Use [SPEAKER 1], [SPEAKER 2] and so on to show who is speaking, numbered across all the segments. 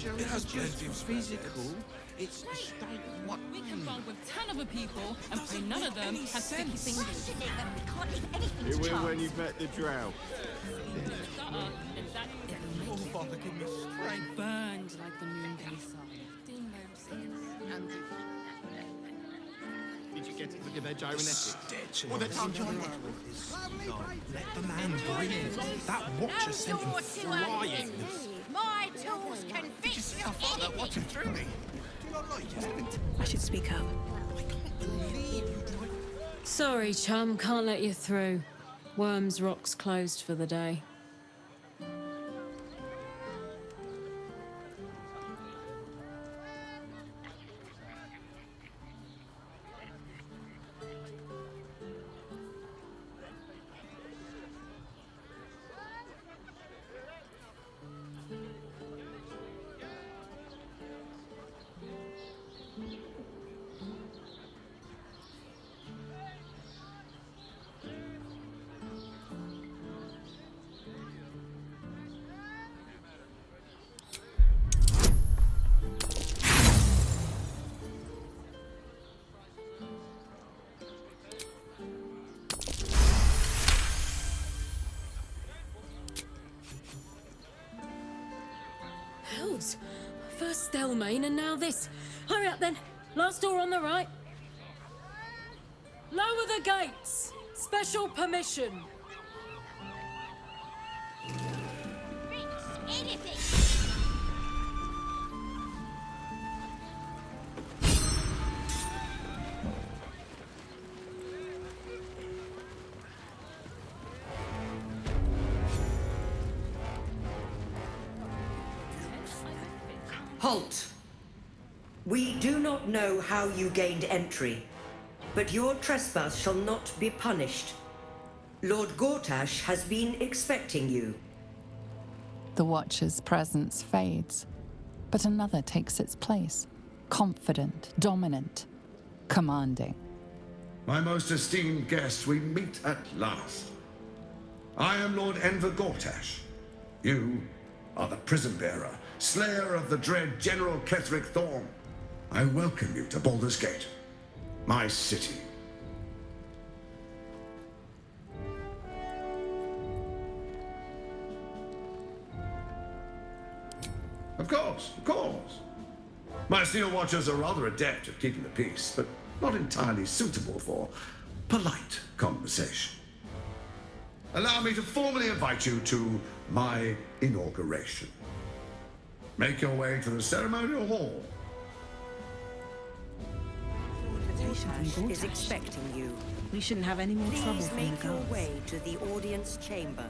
[SPEAKER 1] It has plenty of physical. It's a state of what?
[SPEAKER 2] We can bond with 10 other people and pray none of them has sticky fingers.
[SPEAKER 3] You will when you've met the drow.
[SPEAKER 1] Oh, Father, give me strength.
[SPEAKER 2] Burned like the noonday sun.
[SPEAKER 3] Did you get to look at their gyrometics?
[SPEAKER 1] Well, they can't join it.
[SPEAKER 4] Let the man breathe. That watcher sent him flying.
[SPEAKER 5] My tools can fix your
[SPEAKER 1] Father, watching through me. Do you not like it?
[SPEAKER 6] I should speak up.
[SPEAKER 1] I can't believe you tried.
[SPEAKER 7] Sorry, chum, can't let you through. Worms Rock's closed for the day. Hells! First Stelmane and now this. Hurry up then. Last door on the right. Lower the gates. Special permission.
[SPEAKER 5] anything.
[SPEAKER 8] Halt! We do not know how you gained entry, but your trespass shall not be punished. Lord Gortash has been expecting you.
[SPEAKER 9] The Watcher's presence fades, but another takes its place. Confident, dominant, commanding.
[SPEAKER 10] My most esteemed guest, we meet at last. I am Lord Enver Gortash. You are the prison bearer, slayer of the dread General Ketheric Thorm. I welcome you to Baldur's Gate, my city. Of course, of course. My steel watchers are rather adept at keeping the peace, but not entirely suitable for polite conversation. Allow me to formally invite you to my inauguration. Make your way to the ceremonial hall.
[SPEAKER 8] Gortash is expecting you.
[SPEAKER 6] We shouldn't have any more trouble
[SPEAKER 8] Please
[SPEAKER 6] from the
[SPEAKER 8] make your
[SPEAKER 6] guards.
[SPEAKER 8] way to the audience chamber.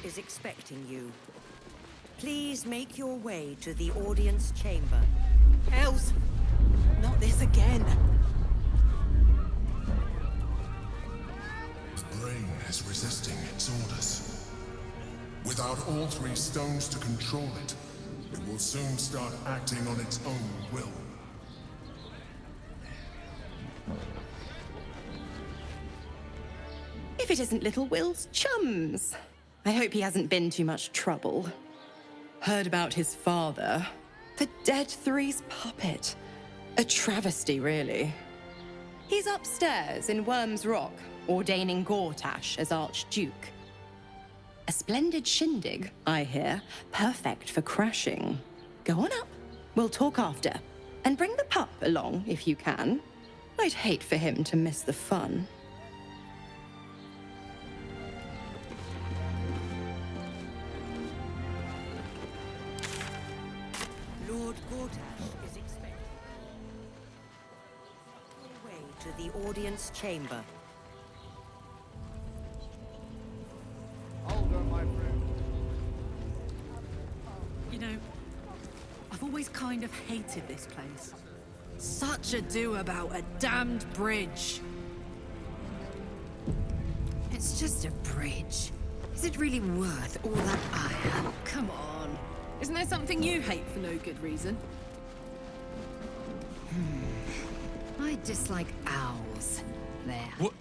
[SPEAKER 8] Is expecting you. Please make your way to the audience chamber.
[SPEAKER 6] Hells! Not this again!
[SPEAKER 11] The brain is resisting its orders. Without all three stones to control it, it will soon start acting on its own will.
[SPEAKER 12] If it isn't little Will's chums. I hope he hasn't been too much trouble. Heard about his father. The Dead Three's puppet. A travesty, really. He's upstairs in Worm's Rock, ordaining Gortash as Archduke. A splendid shindig, I hear. Perfect for crashing. Go on up. We'll talk after. And bring the pup along, if you can. I'd hate for him to miss the fun.
[SPEAKER 8] Lord Gortash is expecting your way to the audience chamber.
[SPEAKER 3] Hold on, my friend.
[SPEAKER 6] You know, I've always kind of hated this place. Such ado about a damned bridge. It's just a bridge. Is it really worth all that iron? Come on. Isn't there something you hate for no good reason? I dislike owls. There.
[SPEAKER 13] What?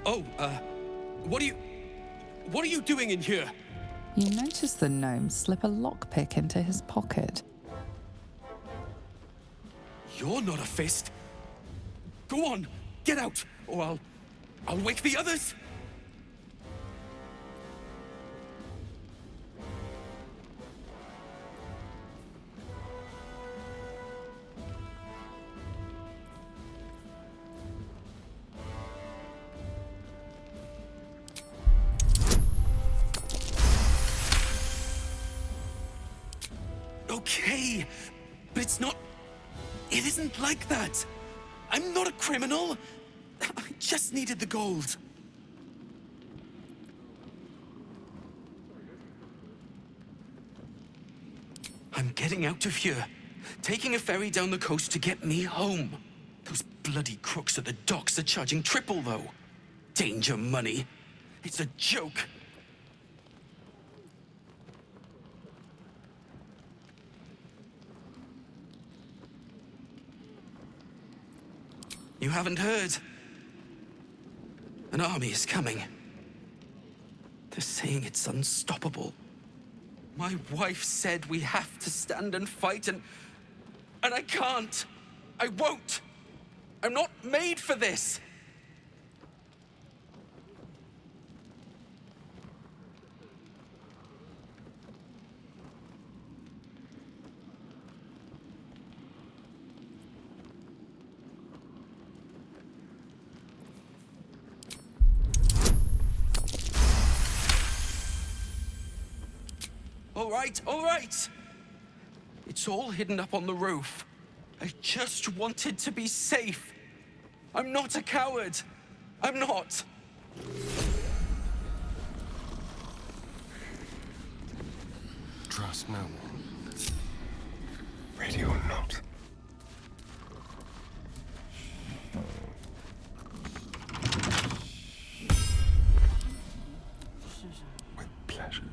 [SPEAKER 13] Oh, what are you doing in here?
[SPEAKER 9] You notice the gnome slip a lockpick into his pocket.
[SPEAKER 13] You're not a fist. Go on, get out, or I'll wake the others. Okay, but it isn't like that. I'm not a criminal. I just needed the gold. I'm getting out of here. Taking a ferry down the coast to get me home. Those bloody crooks at the docks are charging triple, though. Danger money. It's a joke. You haven't heard? An army is coming. They're saying it's unstoppable. My wife said we have to stand and fight, and I can't. I won't. I'm not made for this. All right. It's all hidden up on the roof. I just wanted to be safe. I'm not a coward. I'm not.
[SPEAKER 11] Trust no one. Ready or not. With pleasure.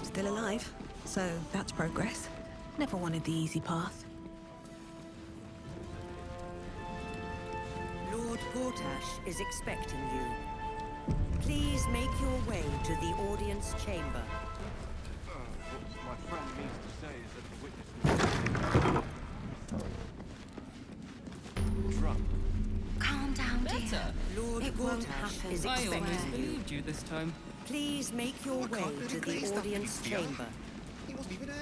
[SPEAKER 14] Still alive, so that's progress. Never wanted the easy path.
[SPEAKER 8] Lord Gortash is expecting you. Please make your way to the audience chamber.
[SPEAKER 15] What my friend means to say is that the witness... Drunk.
[SPEAKER 5] Calm down, dear.
[SPEAKER 2] Better.
[SPEAKER 8] Lord
[SPEAKER 5] It won't
[SPEAKER 8] Gortash
[SPEAKER 5] happen.
[SPEAKER 8] is
[SPEAKER 2] I almost
[SPEAKER 8] expecting you.
[SPEAKER 2] believed you this time.
[SPEAKER 8] Please make your way to the audience chamber.
[SPEAKER 3] He wasn't even hurt.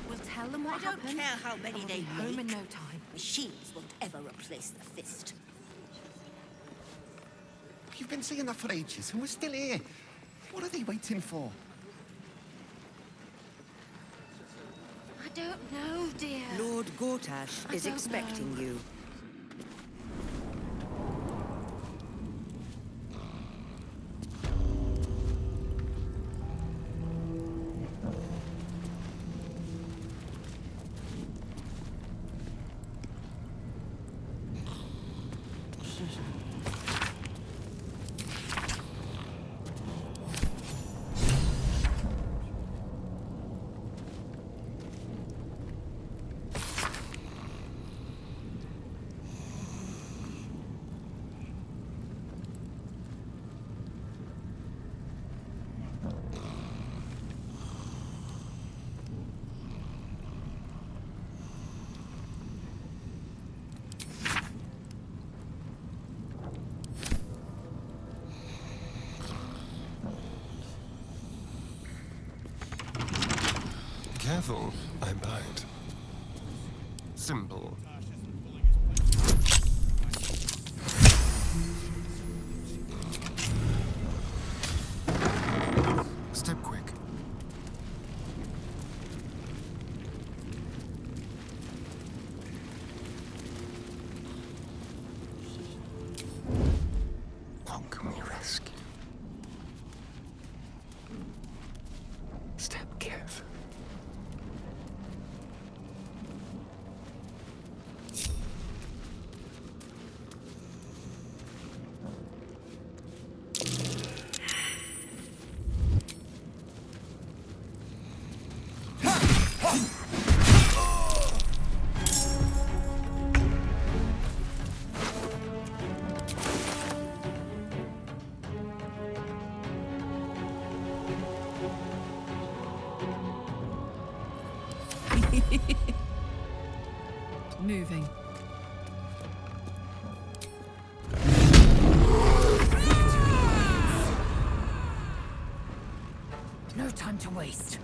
[SPEAKER 5] We'll tell them what happened.
[SPEAKER 16] I don't care how many they
[SPEAKER 5] Home in
[SPEAKER 16] make.
[SPEAKER 5] no time.
[SPEAKER 16] Machines won't ever replace the fist.
[SPEAKER 3] You've been saying that for ages, and we're still here. What are they waiting for?
[SPEAKER 5] I don't know, dear.
[SPEAKER 8] Lord Gortash
[SPEAKER 5] I
[SPEAKER 8] is
[SPEAKER 5] don't
[SPEAKER 8] expecting
[SPEAKER 5] know.
[SPEAKER 8] you.
[SPEAKER 11] Careful, I bite. Simple. Step quick. What can we rescue? Step careful.
[SPEAKER 6] Moving.
[SPEAKER 16] No time to waste.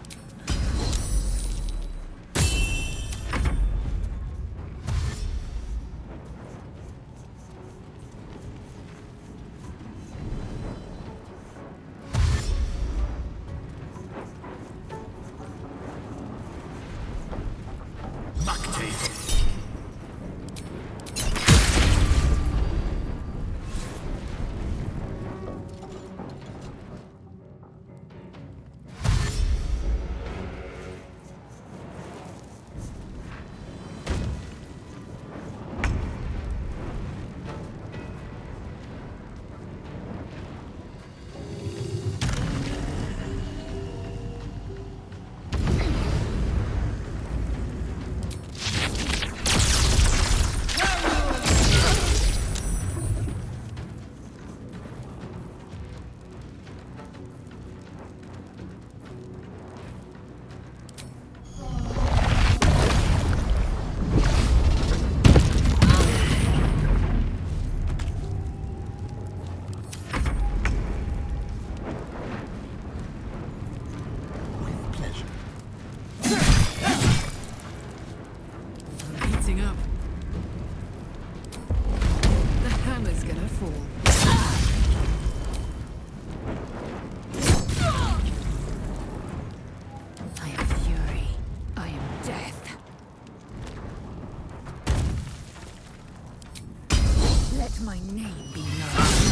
[SPEAKER 14] My name be known.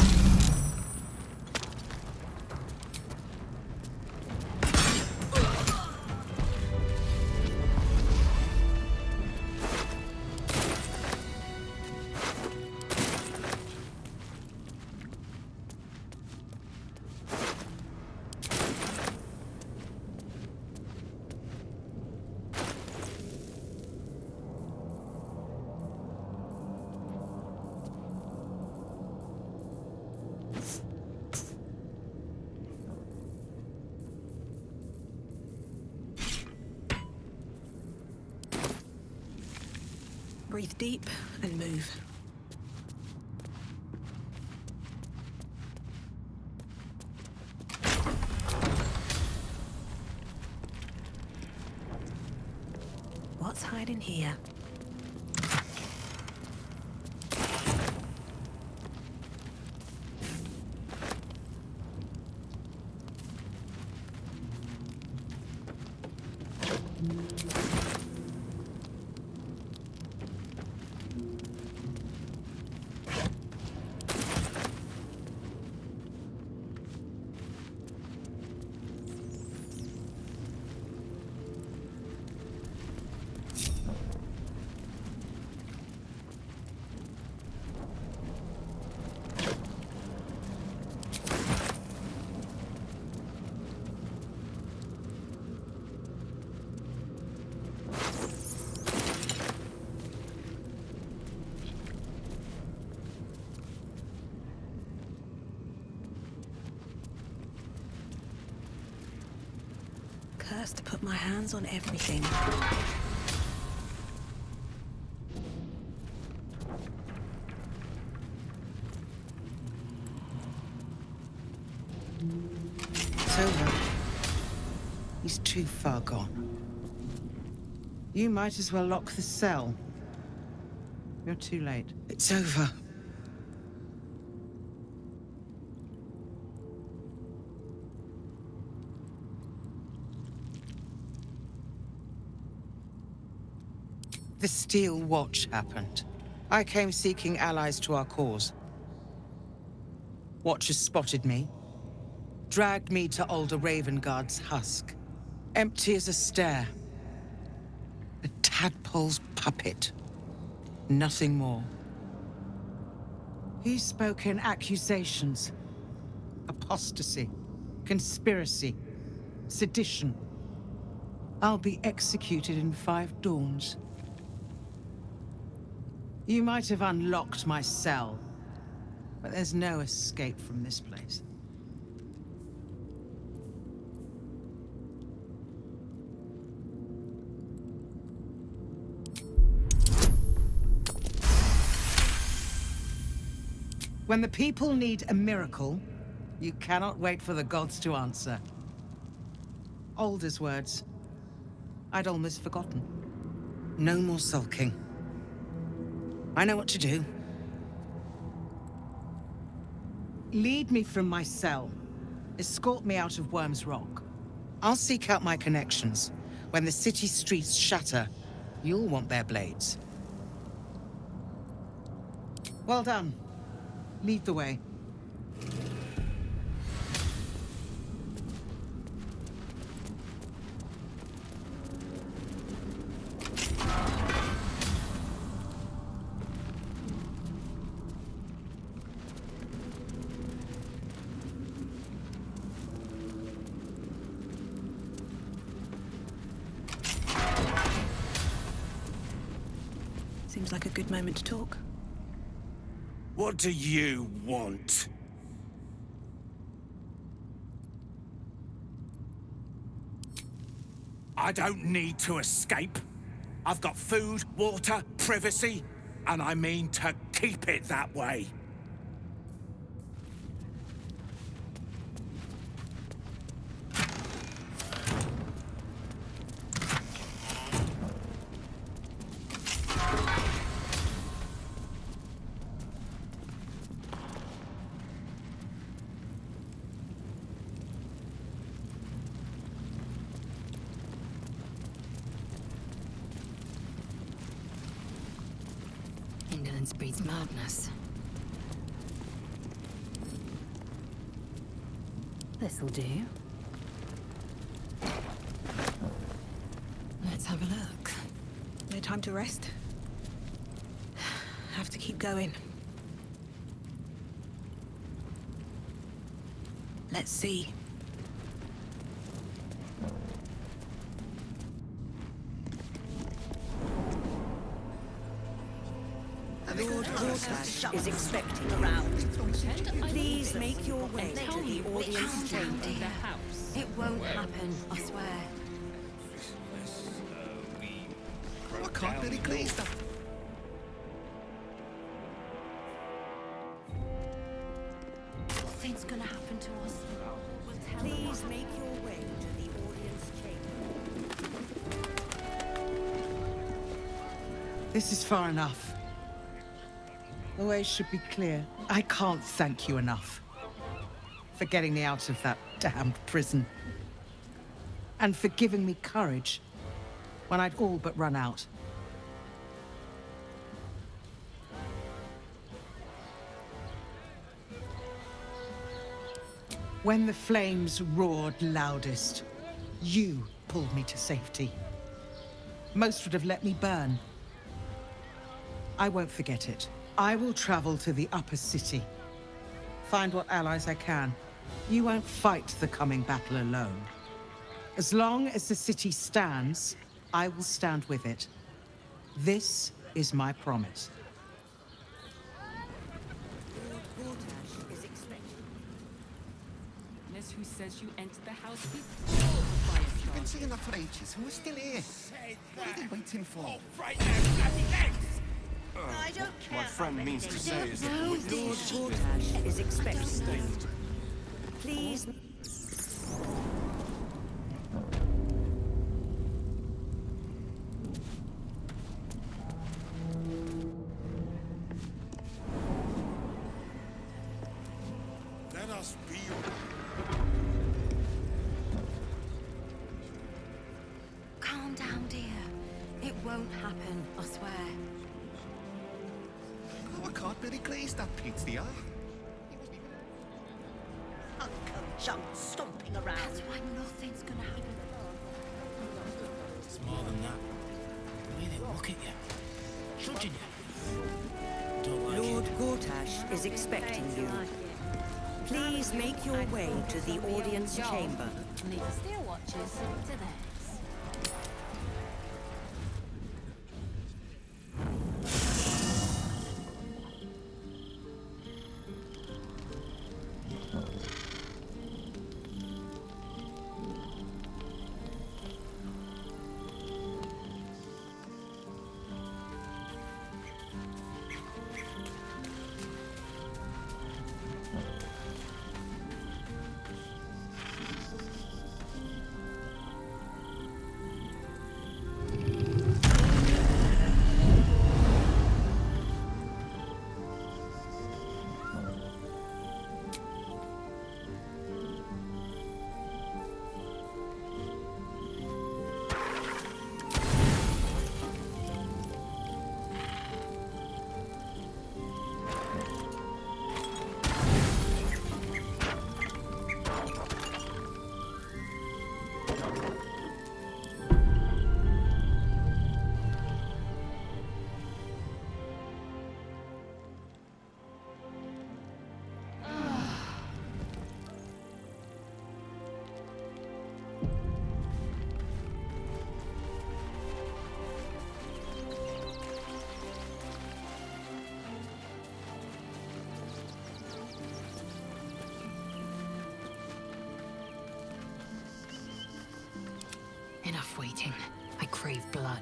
[SPEAKER 14] Breathe deep and move. What's hiding here? Cursed to put my hands on everything.
[SPEAKER 17] It's over. He's too far gone.
[SPEAKER 1] You might as well lock the cell. You're too late.
[SPEAKER 13] It's over.
[SPEAKER 1] The Steel Watch happened. I came seeking allies to our cause. Watchers spotted me, dragged me to Older Ravenguard's husk. Empty as a stare. A tadpole's puppet. Nothing more. He spoke in accusations. Apostasy, conspiracy, sedition. I'll be executed in 5 dawns. You might have unlocked my cell, but there's no escape from this place. When the people need a miracle, you cannot wait for the gods to answer. Alder's words. I'd almost forgotten. No more sulking. I know what to do. Lead me from my cell. Escort me out of Worm's Rock. I'll seek out my connections. When the city streets shatter, you'll want their blades. Well done. Lead the way.
[SPEAKER 14] Seems like a good moment to talk.
[SPEAKER 17] What do you want? I don't need to escape. I've got food, water, privacy, and I mean to keep it that way.
[SPEAKER 16] Indolence breeds madness. This'll do. Let's have a look.
[SPEAKER 14] No time to rest. Have to keep going. Let's see.
[SPEAKER 8] Lord Gortash is expecting around. Please make your way to the audience chamber.
[SPEAKER 5] It won't happen, I swear.
[SPEAKER 3] I can't really clean stuff.
[SPEAKER 5] Nothing's gonna happen to us.
[SPEAKER 8] Please make your way to the audience chamber.
[SPEAKER 1] This is far enough. The way should be clear. I can't thank you enough for getting me out of that damned prison. And for giving me courage when I'd all but run out. When the flames roared loudest, you pulled me to safety. Most would have let me burn. I won't forget it. I will travel to the upper city. Find what allies I can. You won't fight the coming battle alone. As long as the city stands, I will stand with it. This is my promise.
[SPEAKER 2] Unless who says you enter the house with
[SPEAKER 3] You've been seeing that for ages, and we're still here. What are they waiting for?
[SPEAKER 17] Right now, bloody legs!
[SPEAKER 15] I don't care. My friend means to say is that
[SPEAKER 8] Lord Gortash is expecting. Please.
[SPEAKER 6] I swear.
[SPEAKER 3] Oh, I can't really glaze that pizza.
[SPEAKER 5] Jump stomping around. That's why nothing's gonna happen.
[SPEAKER 17] It's more than that. The way they look at you. Judging you. Don't like
[SPEAKER 8] Lord
[SPEAKER 17] it.
[SPEAKER 8] Gortash is expecting you. Please make your way to the audience chamber.
[SPEAKER 5] Leave the steel watchers to theirs.
[SPEAKER 16] Enough waiting. I crave blood.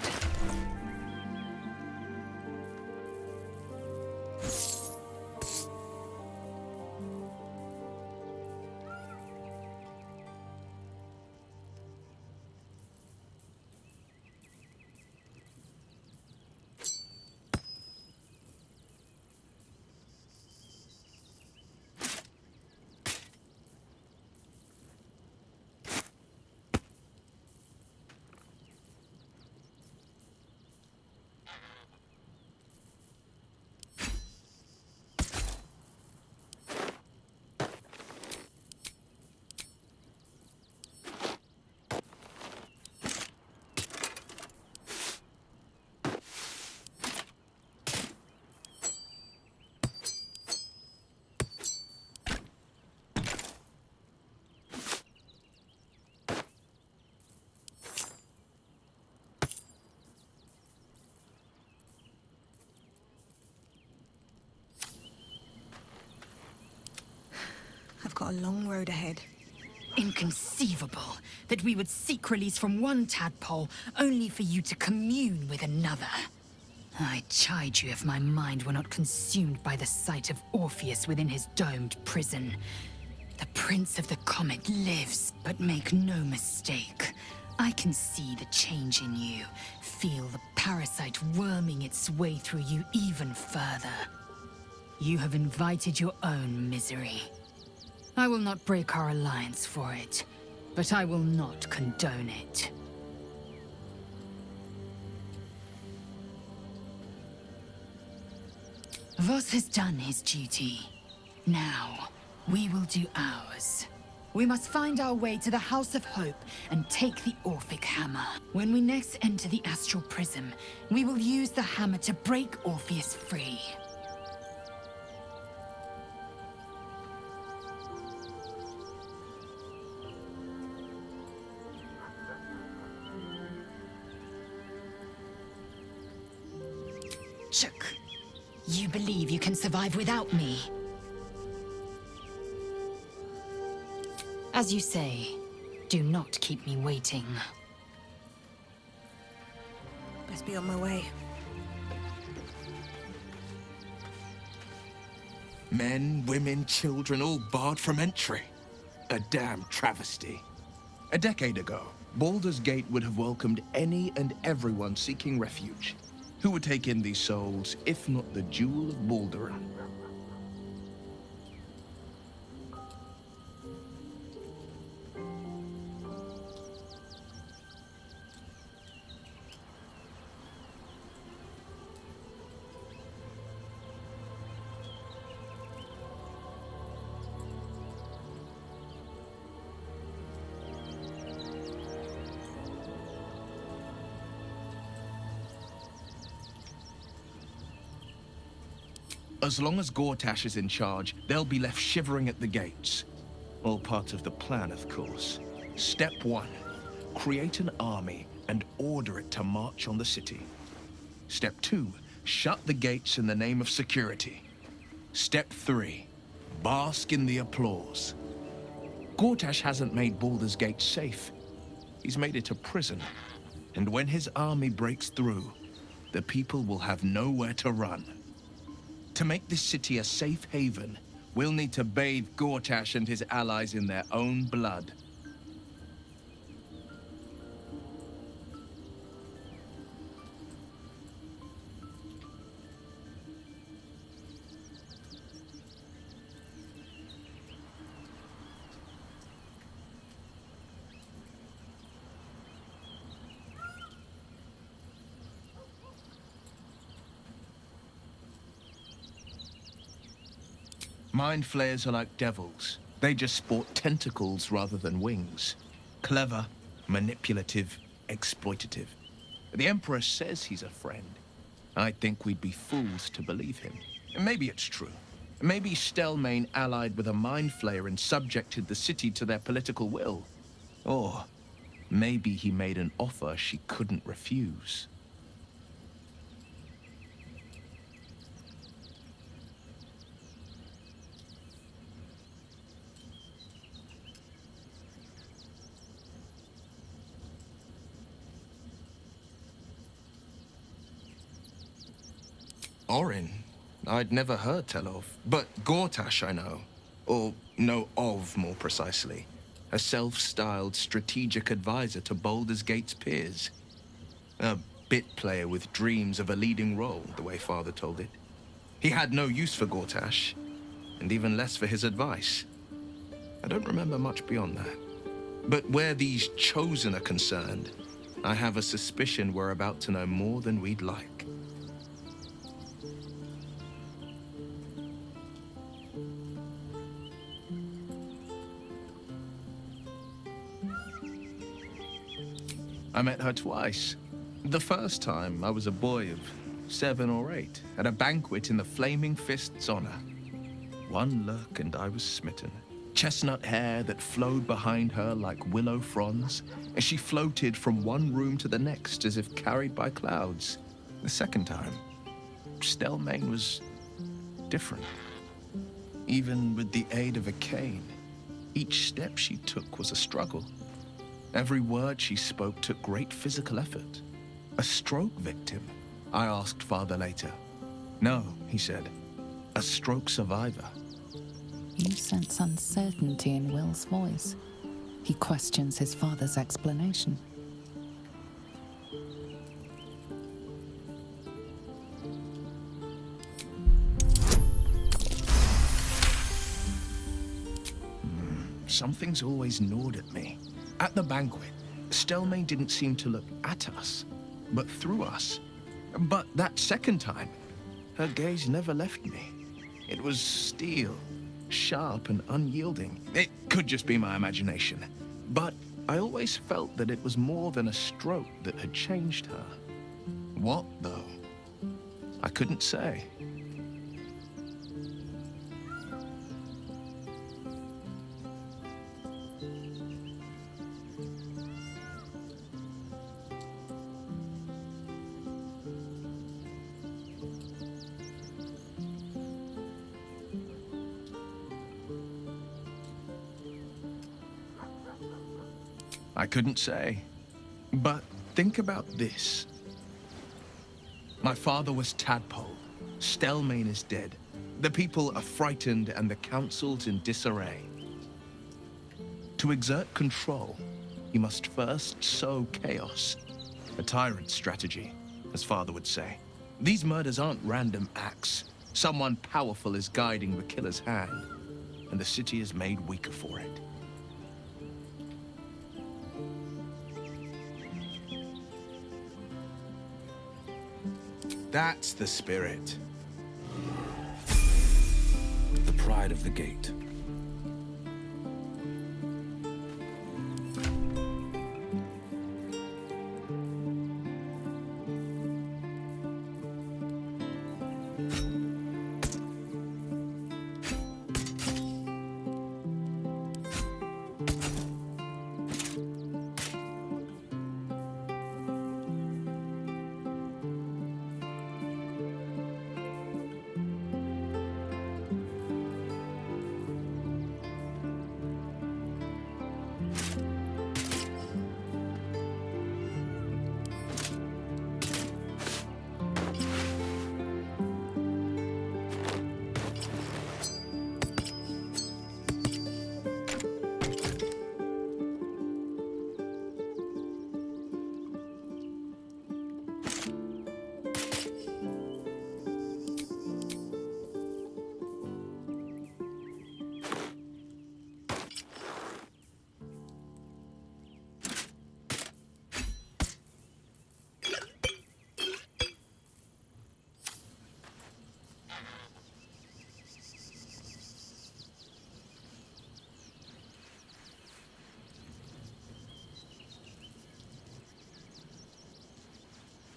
[SPEAKER 14] I've got a long road ahead.
[SPEAKER 16] Inconceivable that we would seek release from one tadpole only for you to commune with another. I chide you if my mind were not consumed by the sight of Orpheus within his domed prison. The Prince of the Comet lives, but make no mistake. I can see the change in you, feel the parasite worming its way through you even further. You have invited your own misery. I will not break our alliance for it, but I will not condone it. Voss has done his duty. Now, we will do ours. We must find our way to the House of Hope and take the Orphic Hammer. When we next enter the Astral Prism, we will use the hammer to break Orpheus free. Shook. You believe you can survive without me? As you say, do not keep me waiting.
[SPEAKER 14] Best be on my way.
[SPEAKER 4] Men, women, children, all barred from entry. A damn travesty. A decade ago, Baldur's Gate would have welcomed any and everyone seeking refuge. Who would take in these souls, if not the Jewel of Baldur? As long as Gortash is in charge, they'll be left shivering at the gates. All part of the plan, of course. Step 1, create an army and order it to march on the city. Step 2, shut the gates in the name of security. Step 3, bask in the applause. Gortash hasn't made Baldur's Gate safe. He's made it a prison. And when his army breaks through, the people will have nowhere to run. To make this city a safe haven, we'll need to bathe Gortash and his allies in their own blood. Mind flayers are like devils. They just sport tentacles rather than wings. Clever, manipulative, exploitative. The Emperor says he's a friend. I think we'd be fools to believe him. Maybe it's true. Maybe Stelmane allied with a mind flayer and subjected the city to their political will. Or maybe he made an offer she couldn't refuse. Orin? I'd never heard tell of. But Gortash I know. Or know of, more precisely. A self-styled strategic advisor to Baldur's Gate's peers. A bit player with dreams of a leading role, the way Father told it. He had no use for Gortash, and even less for his advice. I don't remember much beyond that. But where these Chosen are concerned, I have a suspicion we're about to know more than we'd like. I met her twice. The first time, I was a boy of 7 or 8, at a banquet in the Flaming Fist's honor. One look and I was smitten. Chestnut hair that flowed behind her like willow fronds, as she floated from one room to the next as if carried by clouds. The second time, Stelmane was different. Even with the aid of a cane, each step she took was a struggle. Every word she spoke took great physical effort. A stroke victim? I asked Father later. No, he said. A stroke survivor.
[SPEAKER 9] You sense uncertainty in Will's voice. He questions his father's explanation.
[SPEAKER 4] Something's always gnawed at me. At the banquet, Stelmane didn't seem to look at us, but through us. But that second time, her gaze never left me. It was steel, sharp and unyielding. It could just be my imagination. But I always felt that it was more than a stroke that had changed her. What, though? I couldn't say. I couldn't say. But think about this. My father was Tadpole. Stelmane is dead. The people are frightened and the council's in disarray. To exert control, you must first sow chaos. A tyrant's strategy, as Father would say. These murders aren't random acts. Someone powerful is guiding the killer's hand, and the city is made weaker for it. That's the spirit.
[SPEAKER 18] The pride of the gate.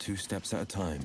[SPEAKER 18] 2 steps at a time.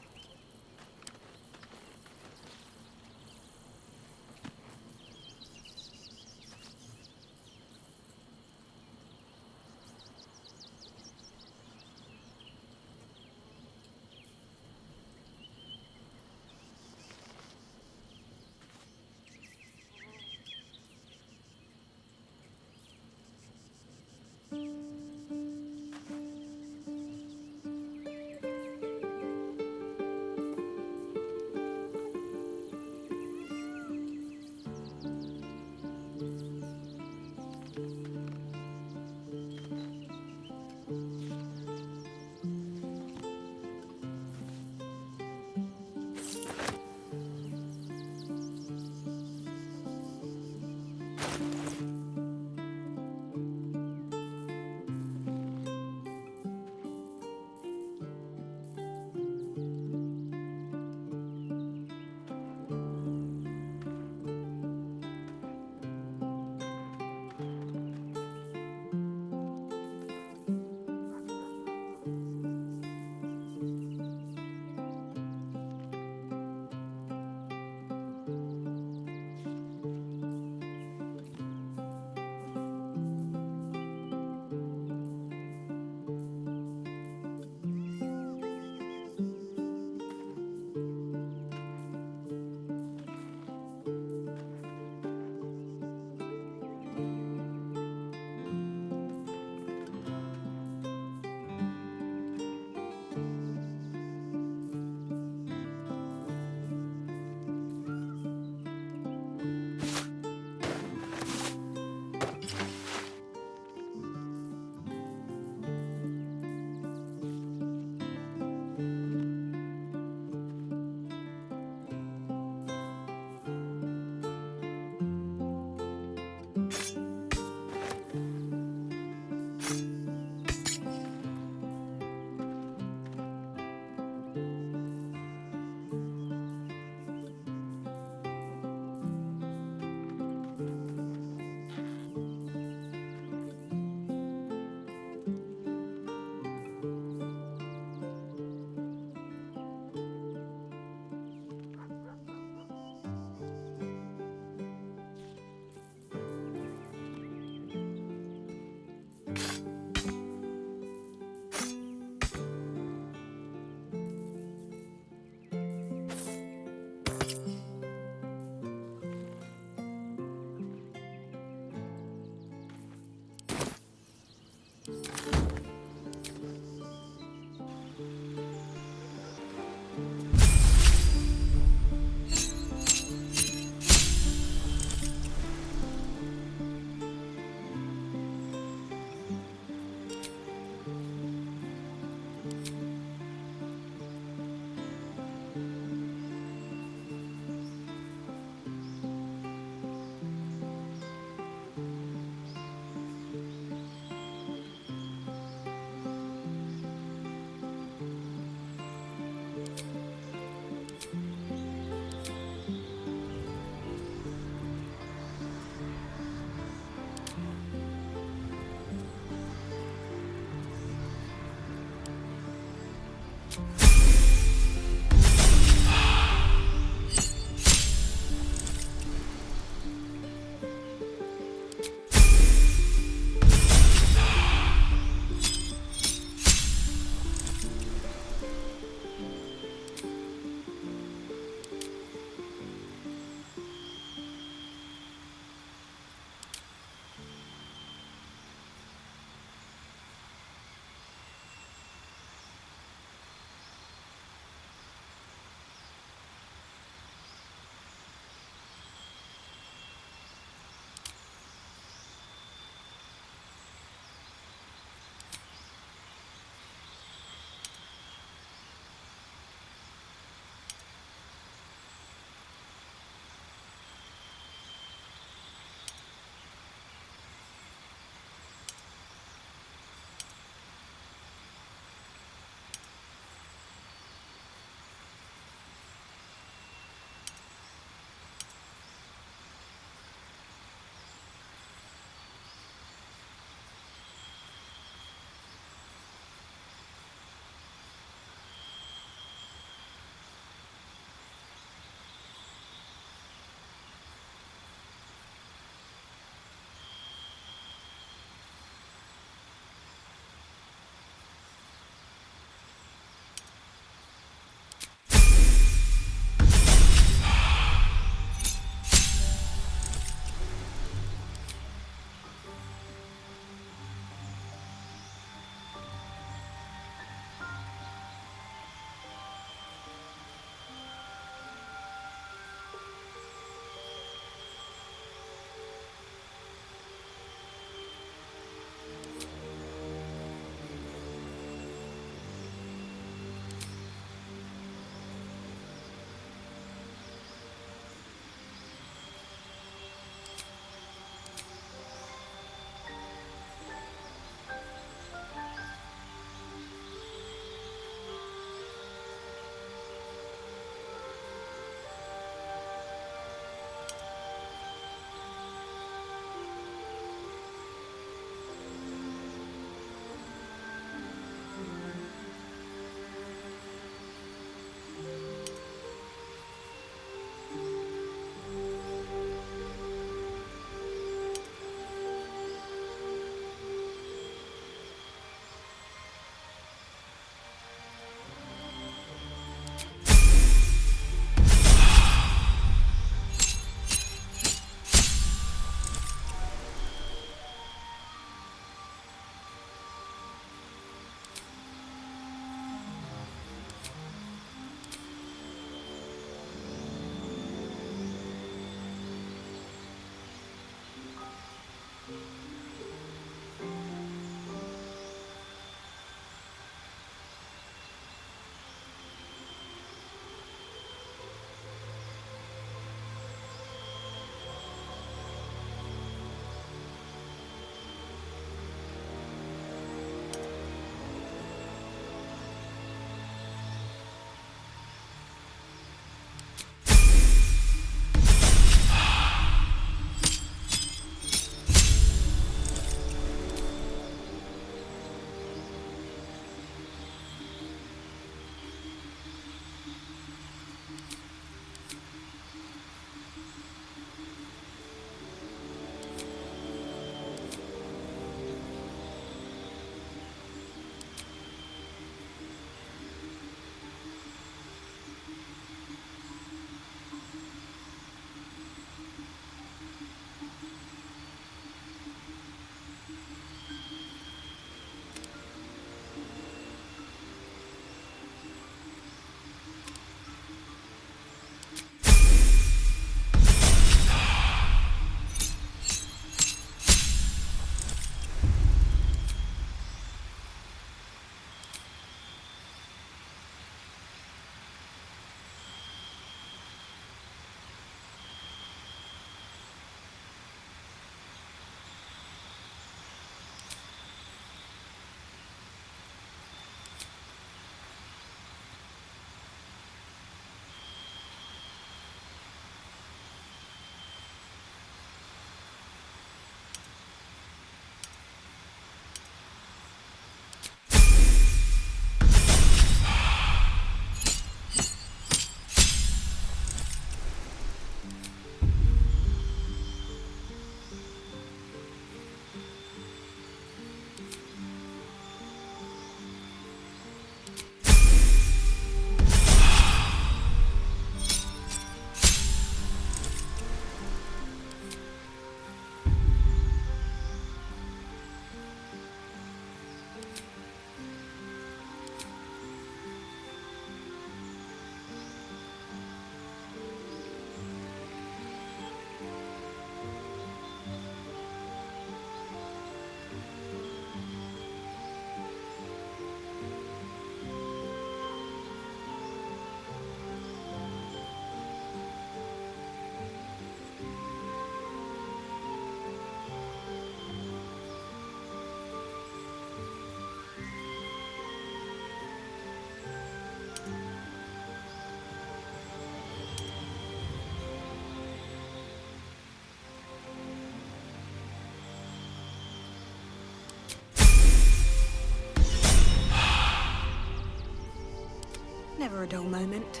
[SPEAKER 14] Never a dull moment.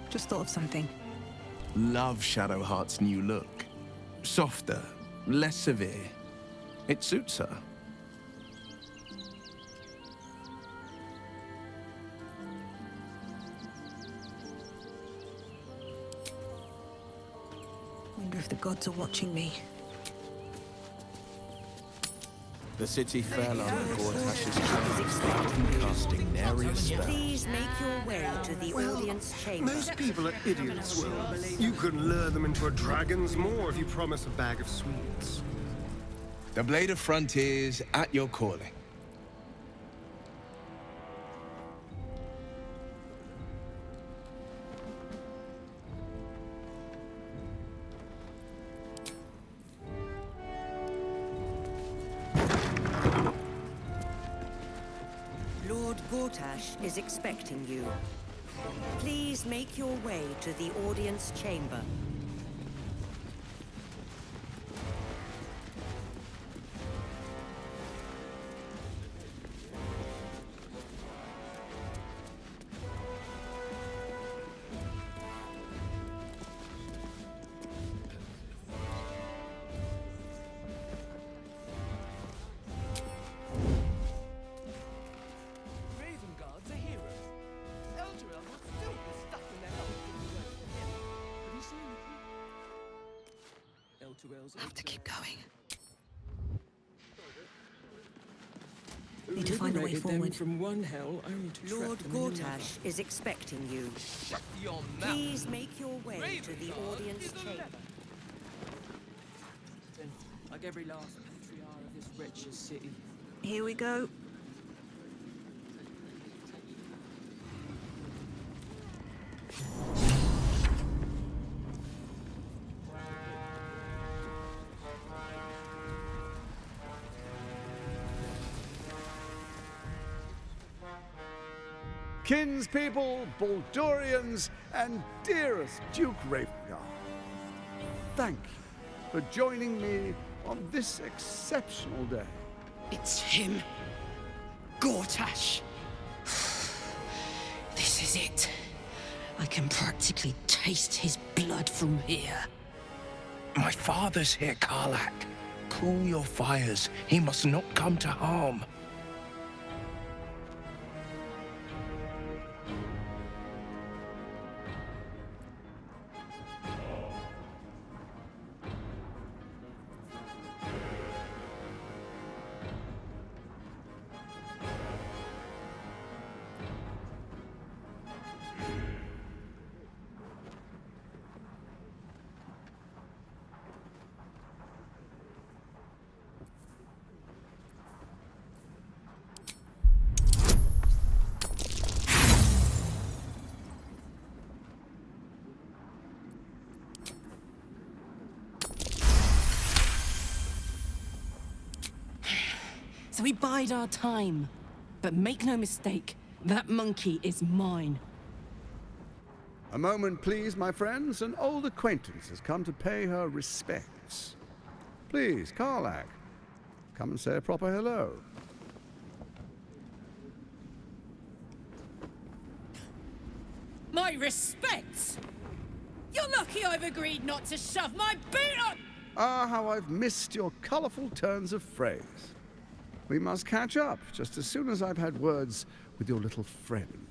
[SPEAKER 14] Just thought of something.
[SPEAKER 4] Love Shadowheart's new look. Softer, less severe. It suits her.
[SPEAKER 14] Wonder if the gods are watching me.
[SPEAKER 4] The city fell under Gortash's charms, casting nary a spell.
[SPEAKER 8] Please make your way to the audience chamber.
[SPEAKER 19] Most people are idiots, Will. You can lure them into a dragon's maw if you promise a bag of sweets.
[SPEAKER 4] The Blade of Frontiers at your calling.
[SPEAKER 8] Lord Gortash is expecting you. Please make your way to the audience chamber.
[SPEAKER 14] I have to keep going. Need to find a way forward.
[SPEAKER 20] From one hell only to
[SPEAKER 8] Lord
[SPEAKER 20] trap them in
[SPEAKER 8] Gortash is expecting you.
[SPEAKER 20] Shut your mouth.
[SPEAKER 8] Please make your way to the audience chamber.
[SPEAKER 20] Like every last patriarch of this wretched city.
[SPEAKER 14] Here we go.
[SPEAKER 21] Kinspeople, Baldurians, and dearest Duke Ravengard, thank you for joining me on this exceptional day.
[SPEAKER 16] It's him. Gortash. This is it. I can practically taste his blood from here.
[SPEAKER 4] My father's here, Karlak. Cool your fires. He must not come to harm.
[SPEAKER 22] So we bide our time. But make no mistake, that monkey is mine.
[SPEAKER 21] A moment, please, my friends. An old acquaintance has come to pay her respects. Please, Karlak, come and say a proper hello.
[SPEAKER 23] My respects! You're lucky I've agreed not to shove my boot up!
[SPEAKER 21] Ah, how I've missed your colourful turns of phrase. We must catch up just as soon as I've had words with your little friend.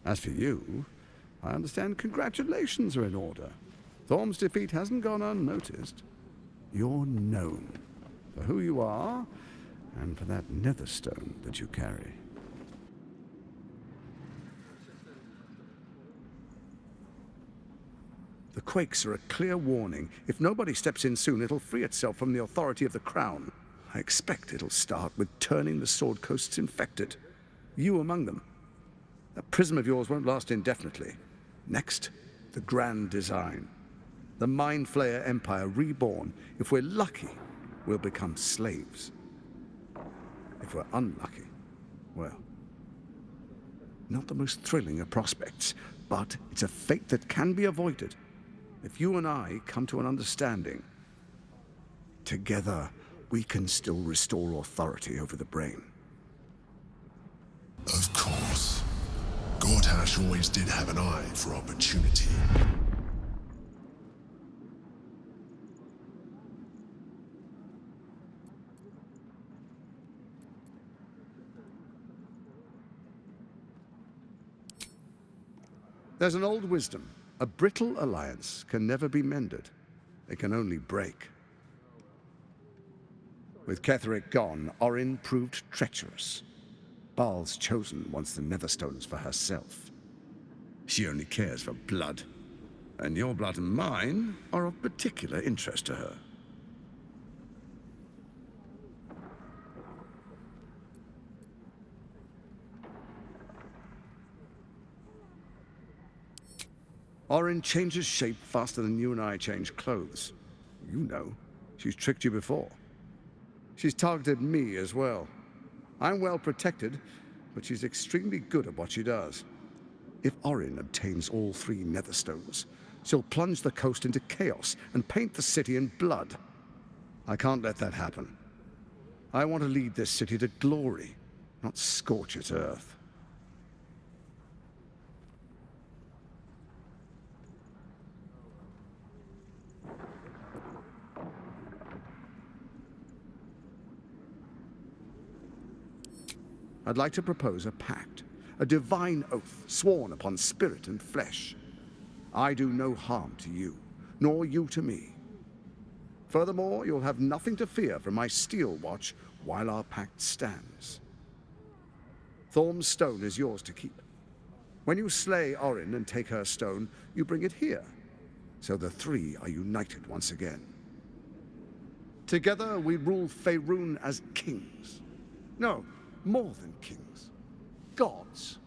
[SPEAKER 21] As for you, I understand congratulations are in order. Thorm's defeat hasn't gone unnoticed. You're known for who you are and for that netherstone that you carry. The quakes are a clear warning. If nobody steps in soon, it'll free itself from the authority of the Crown. I expect it'll start with turning the Sword Coasts infected. You among them. That prism of yours won't last indefinitely. Next, the grand design. The Mind Flayer Empire reborn. If we're lucky, we'll become slaves. If we're unlucky, well, not the most thrilling of prospects, but it's a fate that can be avoided. If you and I come to an understanding, together we can still restore authority over the brain.
[SPEAKER 11] Gortash always did have an eye for opportunity.
[SPEAKER 21] There's an old wisdom. A brittle alliance can never be mended. It can only break. With Ketheric gone, Orin proved treacherous. Baal's chosen wants the Netherstones for herself. She only cares for blood. And your blood and mine are of particular interest to her. Orin changes shape faster than you and I change clothes. You know, she's tricked you before. She's targeted me as well. I'm well protected, but she's extremely good at what she does. If Orin obtains all 3 Netherstones, she'll plunge the coast into chaos and paint the city in blood. I can't let that happen. I want to lead this city to glory, not scorch its earth. I'd like to propose a pact, a divine oath sworn upon spirit and flesh. I do no harm to you, nor you to me. Furthermore, you'll have nothing to fear from my steel watch while our pact stands. Thorm's stone is yours to keep. When you slay Orin and take her stone, you bring it here, so the 3 are united once again. Together we rule Faerun as kings. No, more than kings. Gods.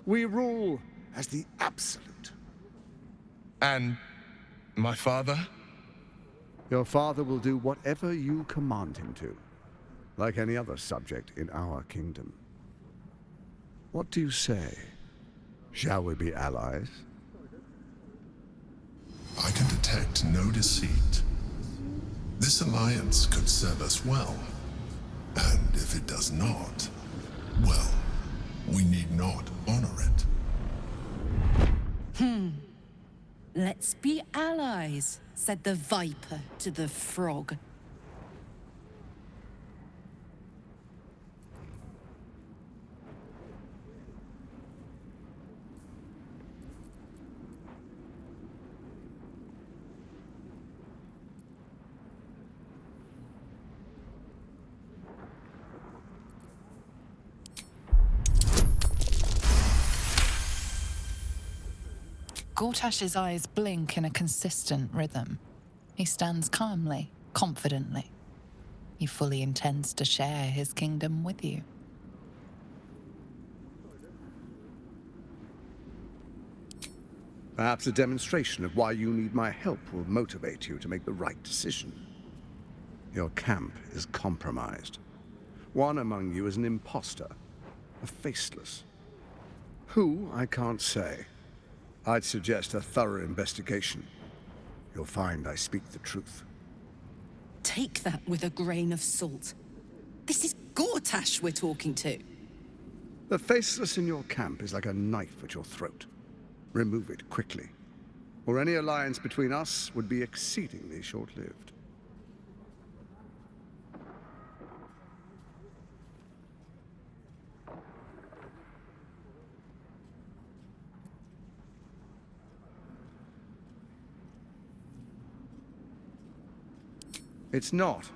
[SPEAKER 21] We rule as the absolute.
[SPEAKER 4] And my father?
[SPEAKER 21] Your father will do whatever you command him to, like any other subject in our kingdom. What do you say? Shall we be allies?
[SPEAKER 11] I can detect no deceit. This alliance could serve us well. And if it does not, well, we need not honor it.
[SPEAKER 16] Let's be allies, said the viper to the frog.
[SPEAKER 9] Gortash's eyes blink in a consistent rhythm. He stands calmly, confidently. He fully intends to share his kingdom with you.
[SPEAKER 21] Perhaps a demonstration of why you need my help will motivate you to make the right decision. Your camp is compromised. One among you is an imposter, a faceless. Who, I can't say. I'd suggest a thorough investigation. You'll find I speak the truth.
[SPEAKER 16] Take that with a grain of salt. This is Gortash we're talking to.
[SPEAKER 21] The faceless in your camp is like a knife at your throat. Remove it quickly, or any alliance between us would be exceedingly short-lived. It's not,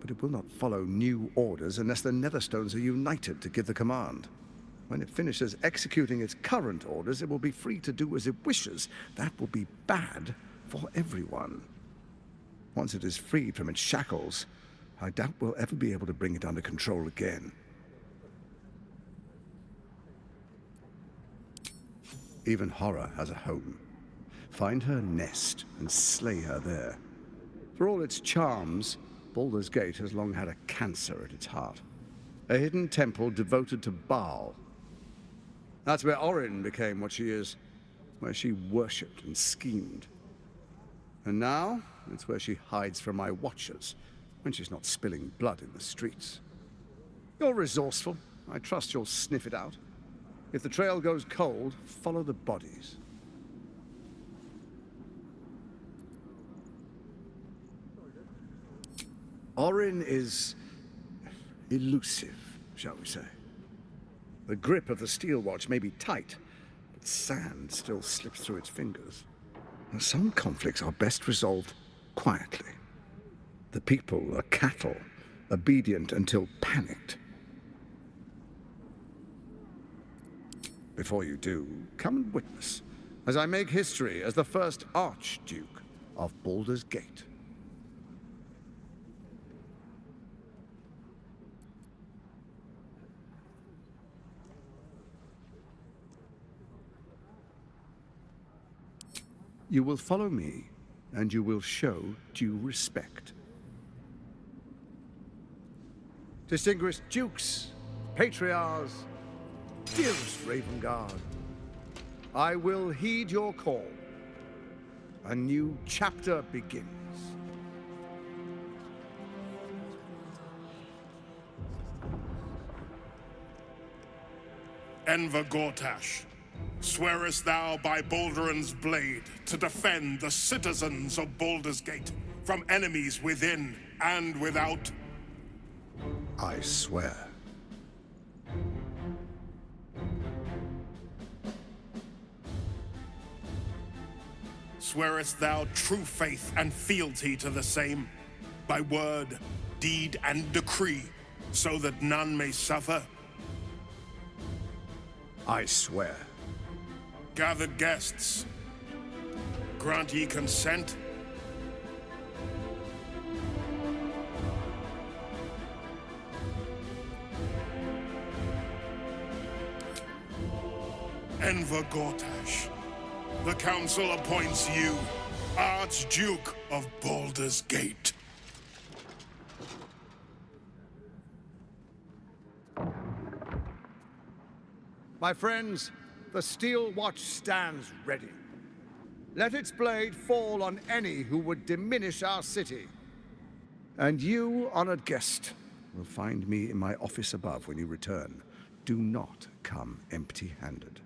[SPEAKER 21] but it will not follow new orders unless the Netherstones are united to give the command. When it finishes executing its current orders, it will be free to do as it wishes. That will be bad for everyone. Once it is freed from its shackles, I doubt we'll ever be able to bring it under control again. Even horror has a home. Find her nest and slay her there. For all its charms, Baldur's Gate has long had a cancer at its heart. A hidden temple devoted to Baal. That's where Orin became what she is, where she worshipped and schemed. And now, it's where she hides from my watchers, when she's not spilling blood in the streets. You're resourceful. I trust you'll sniff it out. If the trail goes cold, follow the bodies. Orin is elusive, shall we say. The grip of the steel watch may be tight, but sand still slips through its fingers. And some conflicts are best resolved quietly. The people are cattle, obedient until panicked. Before you do, come and witness, as I make history as the first Archduke of Baldur's Gate. You will follow me, and you will show due respect. Distinguished dukes, patriarchs, dearest Ravengard, I will heed your call. A new chapter begins.
[SPEAKER 7] Enver Gortash, swearest thou by Balduran's blade to defend the citizens of Baldur's Gate from enemies within and without?
[SPEAKER 21] I swear.
[SPEAKER 7] Swearest thou true faith and fealty to the same, by word, deed, and decree, so that none may suffer?
[SPEAKER 21] I swear.
[SPEAKER 7] Gathered guests, grant ye consent? Enver Gortash, the Council appoints you Archduke of Baldur's Gate.
[SPEAKER 21] My friends, the steel watch stands ready. Let its blade fall on any who would diminish our city. And you, honored guest, will find me in my office above when you return. Do not come empty-handed.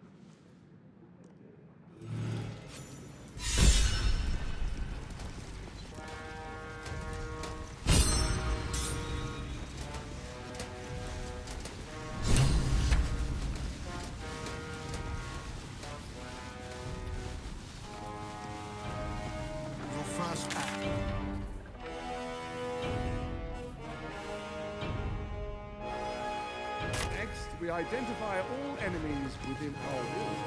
[SPEAKER 21] We identify all enemies within our walls.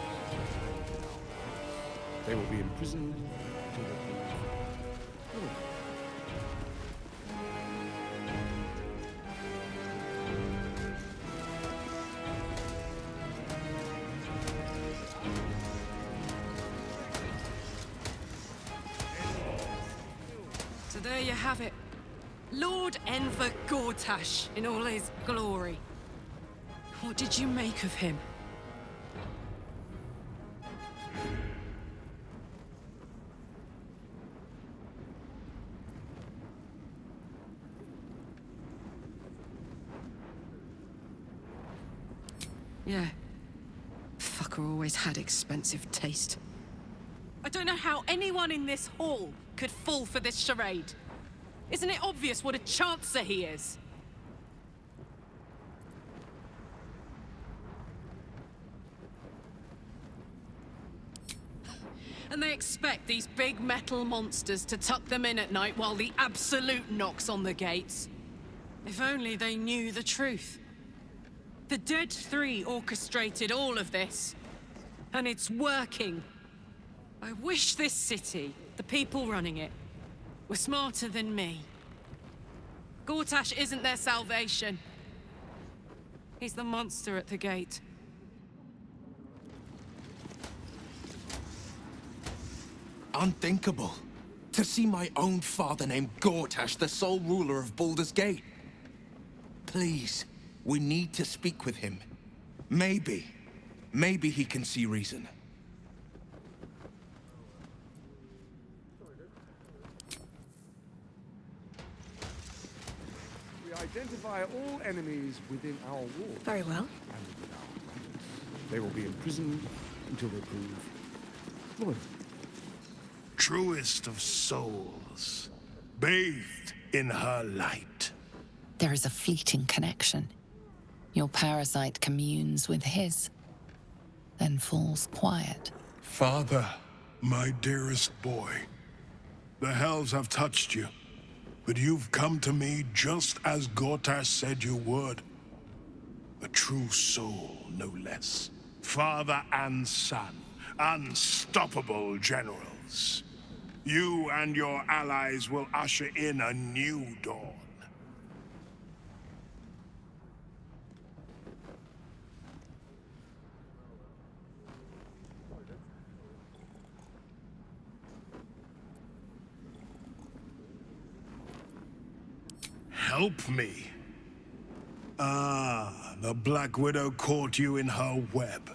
[SPEAKER 21] They will be imprisoned to the
[SPEAKER 22] So there you have it. Lord Enver Gortash in all his glory. What did you make of him? Yeah. Fucker always had expensive taste. I don't know how anyone in this hall could fall for this charade. Isn't it obvious what a chancer he is? And they expect these big metal monsters to tuck them in at night while the Absolute knocks on the gates. If only they knew the truth. The Dead Three orchestrated all of this. And it's working. I wish this city, the people running it, were smarter than me. Gortash isn't their salvation. He's the monster at the gate.
[SPEAKER 4] Unthinkable. To see my own father named Gortash, the sole ruler of Baldur's Gate. Please, we need to speak with him. Maybe he can see reason.
[SPEAKER 21] We identify all enemies within our walls.
[SPEAKER 14] Very well.
[SPEAKER 21] They will be imprisoned until they prove loyal.
[SPEAKER 7] Truest of souls, bathed in her light.
[SPEAKER 9] There is a fleeting connection. Your parasite communes with his, then falls quiet.
[SPEAKER 7] Father, my dearest boy, the hells have touched you, but you've come to me just as Gortash said you would. A true soul, no less. Father and son, unstoppable generals. You and your allies will usher in a new dawn. Help me. Ah, the Black Widow caught you in her web.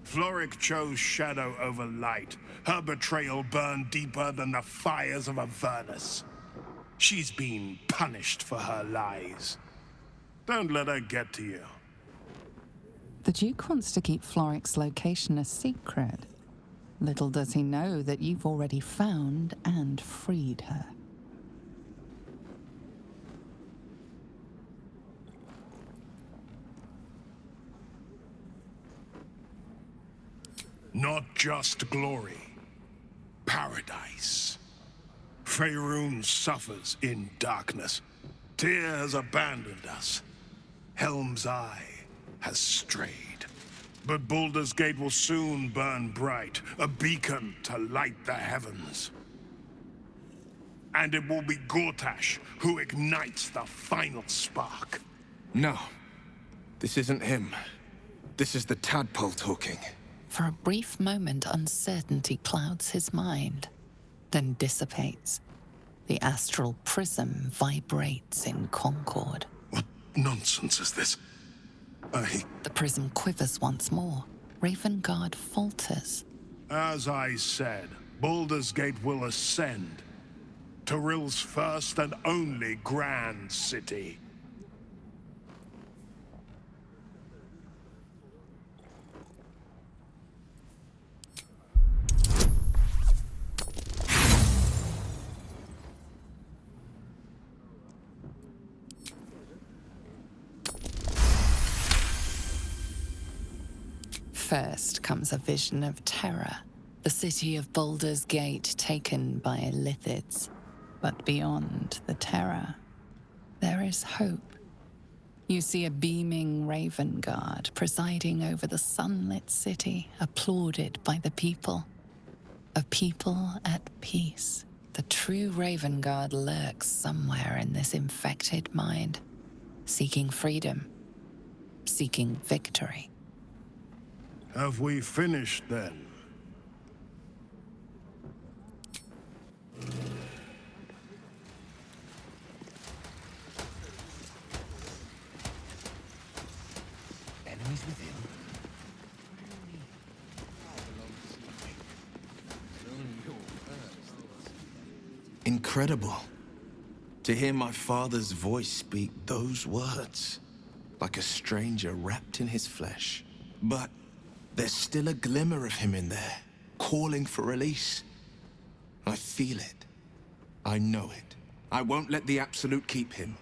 [SPEAKER 7] Floric chose shadow over light. Her betrayal burned deeper than the fires of Avernus. She's been punished for her lies. Don't let her get to you.
[SPEAKER 9] The Duke wants to keep Floric's location a secret. Little does he know that you've already found and freed her.
[SPEAKER 7] Not just glory. Paradise. Faerun suffers in darkness. Tyr has abandoned us. Helm's Eye has strayed. But Baldur's Gate will soon burn bright, a beacon to light the heavens. And it will be Gortash who ignites the final spark.
[SPEAKER 4] No. This isn't him. This is the tadpole talking.
[SPEAKER 9] For a brief moment, uncertainty clouds his mind, then dissipates. The astral prism vibrates in concord.
[SPEAKER 7] What nonsense is this?
[SPEAKER 9] The prism quivers once more. Ravengard falters.
[SPEAKER 7] As I said, Baldur's Gate will ascend. Torill's first and only grand city.
[SPEAKER 9] First comes a vision of terror. The city of Baldur's Gate taken by Lithids. But beyond the terror, there is hope. You see a beaming Ravengard presiding over the sunlit city, applauded by the people. A people at peace. The true Ravengard lurks somewhere in this infected mind, seeking freedom, seeking victory.
[SPEAKER 7] Have we finished then?
[SPEAKER 4] Enemies within. Incredible. To hear my father's voice speak those words, like a stranger wrapped in his flesh. But there's still a glimmer of him in there, calling for release. I feel it. I know it. I won't let the Absolute keep him.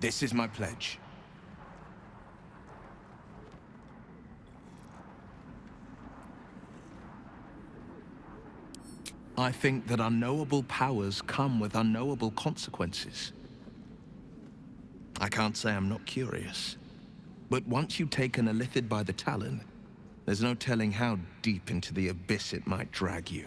[SPEAKER 4] This is my pledge. I think that unknowable powers come with unknowable consequences. I can't say I'm not curious, but once you've taken a Lithid by the talon, there's no telling how deep into the abyss it might drag you.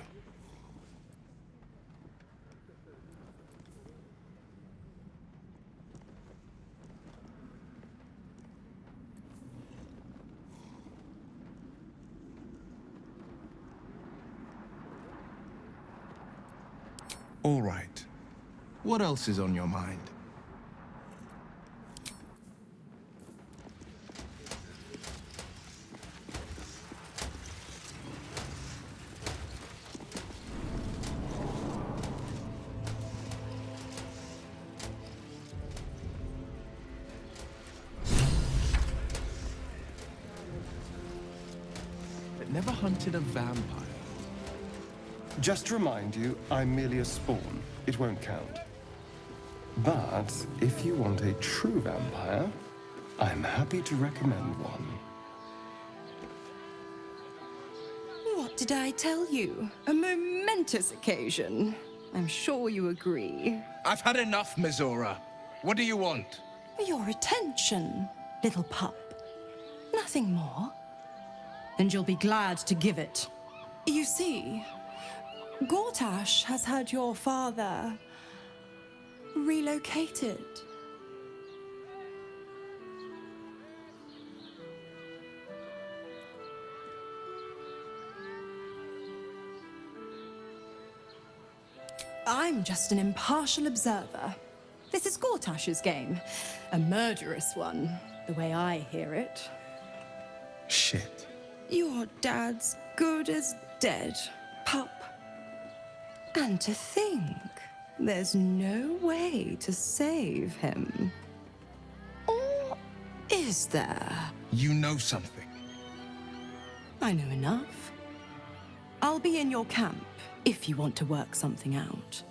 [SPEAKER 4] All right. What else is on your mind? never hunted a vampire.
[SPEAKER 10] Just to remind you, I'm merely a spawn. It won't count. But if you want a true vampire, I'm happy to recommend one.
[SPEAKER 12] What did I tell you? A momentous occasion. I'm sure you agree.
[SPEAKER 4] I've had enough, Mizora. What do you want?
[SPEAKER 12] Your attention, little pup. Nothing more. And you'll be glad to give it. You see, Gortash has had your father relocated. I'm just an impartial observer. This is Gortash's game. A murderous one, the way I hear it.
[SPEAKER 10] Shit.
[SPEAKER 12] Your dad's good as dead, pup. And to think, there's no way to save him. Or is there?
[SPEAKER 4] You know something.
[SPEAKER 12] I know enough. I'll be in your camp if you want to work something out.